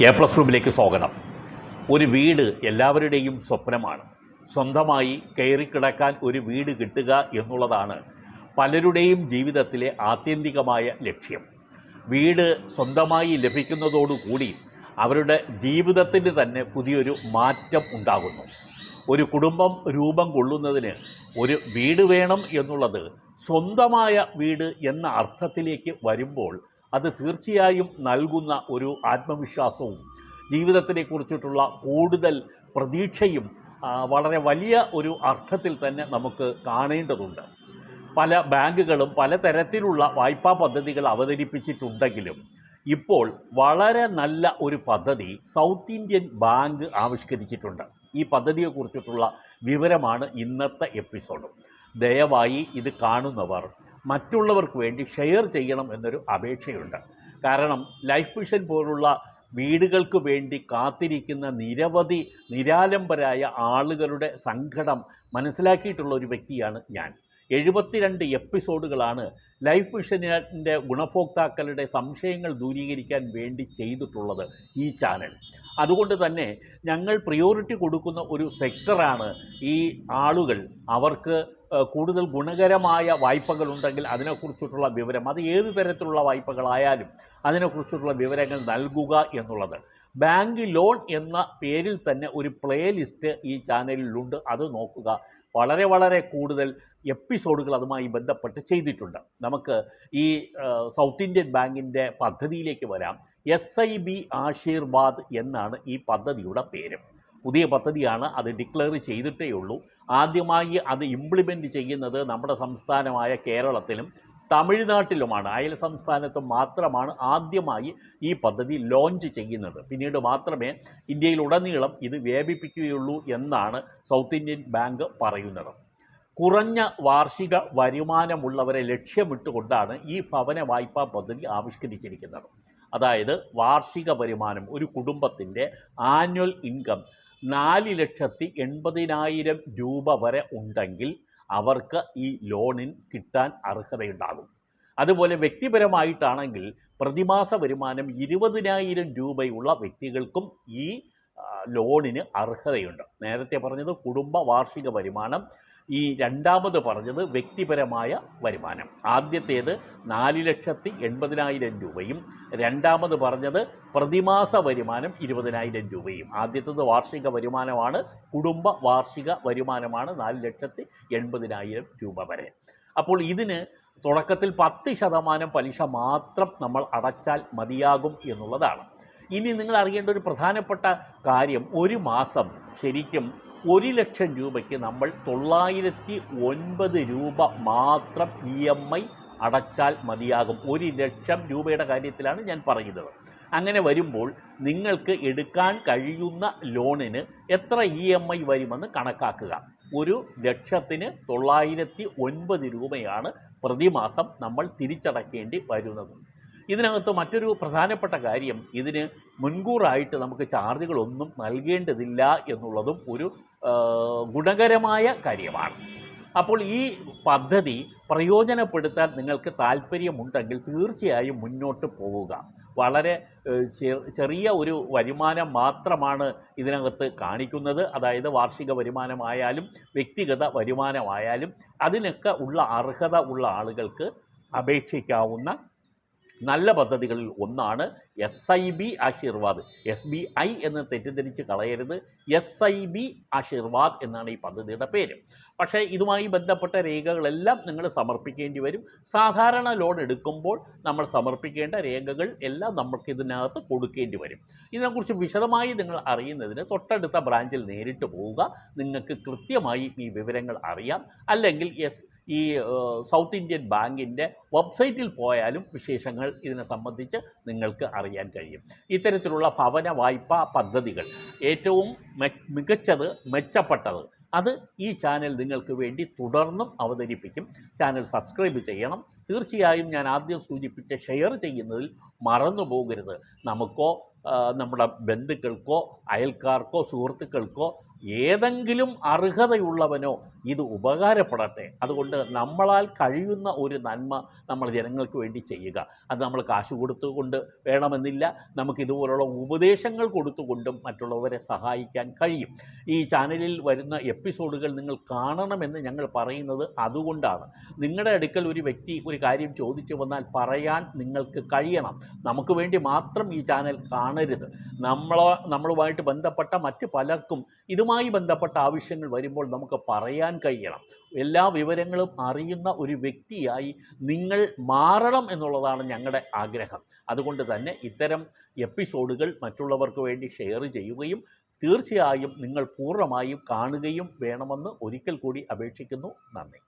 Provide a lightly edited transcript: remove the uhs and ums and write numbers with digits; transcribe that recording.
A+റൂമിലേക്ക് സ്വാഗതം. ഒരു വീട് എല്ലാവരുടെയും സ്വപ്നമാണ്. സ്വന്തമായി കയറിക്കിടക്കാൻ ഒരു വീട് കിട്ടുക എന്നുള്ളതാണ് പലരുടെയും ജീവിതത്തിലെ ആത്യന്തികമായ ലക്ഷ്യം. വീട് സ്വന്തമായി ലഭിക്കുന്നതോടുകൂടി അവരുടെ ജീവിതത്തിന് തന്നെ പുതിയൊരു മാറ്റം ഉണ്ടാകുന്നു. ഒരു കുടുംബം രൂപം കൊള്ളുന്നതിന് ഒരു വീട് വേണം എന്നുള്ളത് സ്വന്തമായ വീട് എന്ന അർത്ഥത്തിലേക്ക് വരുമ്പോൾ അത് തീർച്ചയായും നൽകുന്ന ഒരു ആത്മവിശ്വാസവും ജീവിതത്തിനെക്കുറിച്ചിട്ടുള്ള കൂടുതൽ പ്രതീക്ഷയും വളരെ വലിയ ഒരു അർത്ഥത്തിൽ തന്നെ നമുക്ക് കാണേണ്ടതുണ്ട്. പല ബാങ്കുകളും പലതരത്തിലുള്ള വായ്പാ പദ്ധതികൾ അവതരിപ്പിച്ചിട്ടുണ്ടെങ്കിലും ഇപ്പോൾ വളരെ നല്ല ഒരു പദ്ധതി സൗത്ത് ഇന്ത്യൻ ബാങ്ക് ആവിഷ്കരിച്ചിട്ടുണ്ട്. ഈ പദ്ധതിയെക്കുറിച്ചിട്ടുള്ള വിവരമാണ് ഇന്നത്തെ എപ്പിസോഡ്. ദയവായി ഇത് കാണുന്നവർ മറ്റുള്ളവർക്ക് വേണ്ടി ഷെയർ ചെയ്യണം എന്നൊരു അപേക്ഷയുണ്ട്. കാരണം ലൈഫ് മിഷൻ പോലുള്ള വീടുകൾക്ക് വേണ്ടി കാത്തിരിക്കുന്ന നിരവധി നിരാലംബരായ ആളുകളുടെ സങ്കടം മനസ്സിലാക്കിയിട്ടുള്ള ഒരു വ്യക്തിയാണ് ഞാൻ. 72 എപ്പിസോഡുകളാണ് ലൈഫ് മിഷൻ്റെ ഗുണഭോക്താക്കളുടെ സംശയങ്ങൾ ദൂരീകരിക്കാൻ വേണ്ടി ചെയ്തിട്ടുള്ളത് ഈ ചാനൽ. അതുകൊണ്ട് തന്നെ ഞങ്ങൾ പ്രിയോറിറ്റി കൊടുക്കുന്ന ഒരു സെക്ടറാണ് ഈ ആളുകൾ. അവർക്ക് കൂടുതൽ ഗുണകരമായ വായ്പകളുണ്ടെങ്കിൽ അതിനെക്കുറിച്ചിട്ടുള്ള വിവരം, അത് ഏത് തരത്തിലുള്ള വായ്പകളായാലും അതിനെക്കുറിച്ചിട്ടുള്ള വിവരങ്ങൾ നൽകുക എന്നുള്ളത്. ബാങ്ക് ലോൺ എന്ന പേരിൽ തന്നെ ഒരു പ്ലേ ലിസ്റ്റ് ഈ ചാനലിലുണ്ട്. അത് നോക്കുക. വളരെ കൂടുതൽ എപ്പിസോഡുകൾ അതുമായി ബന്ധപ്പെട്ട് ചെയ്തിട്ടുണ്ട്. നമുക്ക് ഈ സൗത്ത് ഇന്ത്യൻ ബാങ്കിൻ്റെ പദ്ധതിയിലേക്ക് വരാം. SIB ആശീർവാദ് എന്നാണ് ഈ പദ്ധതിയുടെ പേര്. പുതിയ പദ്ധതിയാണ്, അത് ഡിക്ലെയർ ചെയ്തിട്ടേ ഉള്ളൂ. ആദ്യമായി അത് ഇംപ്ലിമെൻറ്റ് ചെയ്യുന്നത് നമ്മുടെ സംസ്ഥാനമായ കേരളത്തിലും തമിഴ്നാട്ടിലുമാണ്. അയൽ സംസ്ഥാനത്ത് മാത്രമാണ് ആദ്യമായി ഈ പദ്ധതി ലോഞ്ച് ചെയ്യുന്നത്. പിന്നീട് മാത്രമേ ഇന്ത്യയിലുടനീളം ഇത് വ്യാപിപ്പിക്കുകയുള്ളൂ എന്നാണ് സൗത്ത് ഇന്ത്യൻ ബാങ്ക് പറയുന്നത്. കുറഞ്ഞ വാർഷിക വരുമാനമുള്ളവരെ ലക്ഷ്യമിട്ടുകൊണ്ടാണ് ഈ ഭവന വായ്പാ പദ്ധതി ആവിഷ്കരിച്ചിരിക്കുന്നത്. അതായത് വാർഷിക വരുമാനം, ഒരു കുടുംബത്തിൻ്റെ ആനുവൽ ഇൻകം 4,80,000 രൂപ വരെ ഉണ്ടെങ്കിൽ അവർക്ക് ഈ ലോണിന് കിട്ടാൻ അർഹതയുണ്ടാകും. അതുപോലെ വ്യക്തിപരമായിട്ടാണെങ്കിൽ പ്രതിമാസ വരുമാനം 20,000 രൂപയുള്ള വ്യക്തികൾക്കും ഈ ലോണിന് അർഹതയുണ്ട്. നേരത്തെ പറഞ്ഞത് കുടുംബ വാർഷിക വരുമാനം, ഈ രണ്ടാമത് പറഞ്ഞത് വ്യക്തിപരമായ വരുമാനം. ആദ്യത്തേത് 4,80,000 രൂപയും രണ്ടാമത് പറഞ്ഞത് പ്രതിമാസ വരുമാനം 20,000 രൂപയും. ആദ്യത്തേത് വാർഷിക വരുമാനമാണ്, കുടുംബ വാർഷിക വരുമാനമാണ് 4,80,000 രൂപ വരെ. അപ്പോൾ ഇതിന് തുടക്കത്തിൽ 10% പലിശ മാത്രം നമ്മൾ അടച്ചാൽ മതിയാകും എന്നുള്ളതാണ്. ഇനി നിങ്ങൾ അറിയേണ്ട ഒരു പ്രധാനപ്പെട്ട കാര്യം, ഒരു മാസം ശരിക്കും 1,00,000 രൂപയ്ക്ക് നമ്മൾ 909 രൂപ മാത്രം EMI അടച്ചാൽ മതിയാകും. 1,00,000 രൂപയുടെ കാര്യത്തിലാണ് ഞാൻ പറയുന്നത്. അങ്ങനെ വരുമ്പോൾ നിങ്ങൾക്ക് എടുക്കാൻ കഴിയുന്ന ലോണിന് എത്ര EMI വരുമെന്ന് കണക്കാക്കുക. 1,00,000-ന് 909 രൂപയാണ് പ്രതിമാസം നമ്മൾ തിരിച്ചടക്കേണ്ടി വരുന്നത്. ഇതിനകത്ത് മറ്റൊരു പ്രധാനപ്പെട്ട കാര്യം, ഇതിന് മുൻകൂറായിട്ട് നമുക്ക് ചാർജുകളൊന്നും നൽകേണ്ടതില്ല എന്നുള്ളതും ഒരു ഗുണകരമായ കാര്യമാണ്. അപ്പോൾ ഈ പദ്ധതി പ്രയോജനപ്പെടുത്താൻ നിങ്ങൾക്ക് താല്പര്യമുണ്ടെങ്കിൽ തീർച്ചയായും മുന്നോട്ട് പോവുക. വളരെ ചെറിയ ഒരു വരുമാനം മാത്രമാണ് ഇതിനകത്ത് കാണിക്കുന്നത്. അതായത് വാർഷിക വരുമാനമായാലും വ്യക്തിഗത വരുമാനമായാലും അതിനൊക്കെ ഉള്ള അർഹത ഉള്ള ആളുകൾക്ക് അപേക്ഷിക്കാവുന്ന നല്ല പദ്ധതികളിൽ ഒന്നാണ് SIB ആശീർവാദ്. SBI എന്ന് തെറ്റിദ്ധരിച്ച് കളയരുത്. SIB ആശീർവാദ് എന്നാണ് ഈ പദ്ധതിയുടെ പേര്. പക്ഷേ ഇതുമായി ബന്ധപ്പെട്ട രേഖകളെല്ലാം നിങ്ങൾ സമർപ്പിക്കേണ്ടി വരും. സാധാരണ ലോൺ എടുക്കുമ്പോൾ നമ്മൾ സമർപ്പിക്കേണ്ട രേഖകൾ എല്ലാം നമുക്ക് ഇതിനകത്ത് കൊടുക്കേണ്ടി വരും. ഇതിനെക്കുറിച്ച് വിശദമായി നിങ്ങൾ അറിയുന്നതിന് തൊട്ടടുത്ത ബ്രാഞ്ചിൽ നേരിട്ട് പോവുക. നിങ്ങൾക്ക് കൃത്യമായി ഈ വിവരങ്ങൾ അറിയാം. അല്ലെങ്കിൽ ഈ സൗത്ത് ഇന്ത്യൻ ബാങ്കിൻ്റെ വെബ്സൈറ്റിൽ പോയാലും വിശേഷങ്ങൾ ഇതിനെ സംബന്ധിച്ച് നിങ്ങൾക്ക് അറിയാൻ കഴിയും. ഇത്തരത്തിലുള്ള ഭവന വായ്പാ പദ്ധതികൾ ഏറ്റവും മികച്ചത്, മെച്ചപ്പെട്ടത്, അത് ഈ ചാനൽ നിങ്ങൾക്ക് വേണ്ടി തുടർന്നും അവതരിപ്പിക്കും. ചാനൽ സബ്സ്ക്രൈബ് ചെയ്യണം, തീർച്ചയായും ഞാൻ ആദ്യം സൂചിപ്പിച്ച ഷെയർ ചെയ്യുന്നതിൽ മറന്നു പോകരുത്. നമുക്കോ നമ്മുടെ ബന്ധുക്കൾക്കോ അയൽക്കാർക്കോ സുഹൃത്തുക്കൾക്കോ ഏതെങ്കിലും അർഹതയുള്ളവനോ ഇത് ഉപകാരപ്പെടട്ടെ. അതുകൊണ്ട് നമ്മളാൽ കഴിയുന്ന ഒരു നന്മ നമ്മൾ ജനങ്ങൾക്ക് വേണ്ടി ചെയ്യുക. അത് നമ്മൾ കാശ് കൊടുത്തുകൊണ്ട് വേണമെന്നില്ല, നമുക്കിതുപോലുള്ള ഉപദേശങ്ങൾ കൊടുത്തുകൊണ്ടും മറ്റുള്ളവരെ സഹായിക്കാൻ കഴിയും. ഈ ചാനലിൽ വരുന്ന എപ്പിസോഡുകൾ നിങ്ങൾ കാണണമെന്ന് ഞങ്ങൾ പറയുന്നത് അതുകൊണ്ടാണ്. നിങ്ങളുടെ അടുക്കൽ ഒരു വ്യക്തി ഒരു കാര്യം ചോദിച്ചു വന്നാൽ പറയാൻ നിങ്ങൾക്ക് കഴിയണം. നമുക്ക് വേണ്ടി മാത്രം ഈ ചാനൽ കാണരുത്. നമ്മളുമായിട്ട് ബന്ധപ്പെട്ട മറ്റ് പലർക്കും ഇതുമായി ബന്ധപ്പെട്ട ആവശ്യങ്ങൾ വരുമ്പോൾ നമുക്ക് പറയാൻ കഴിയണം. എല്ലാ വിവരങ്ങളും അറിയുന്ന ഒരു വ്യക്തിയായി നിങ്ങൾ മാറണം എന്നുള്ളതാണ് ഞങ്ങളുടെ ആഗ്രഹം. അതുകൊണ്ട് തന്നെ ഇത്തരം എപ്പിസോഡുകൾ മറ്റുള്ളവർക്ക് വേണ്ടി ഷെയർ ചെയ്യുകയും തീർച്ചയായും നിങ്ങൾ പൂർണ്ണമായും കാണുകയും വേണമെന്ന് ഒരിക്കൽ കൂടി അപേക്ഷിക്കുന്നു. നന്ദി.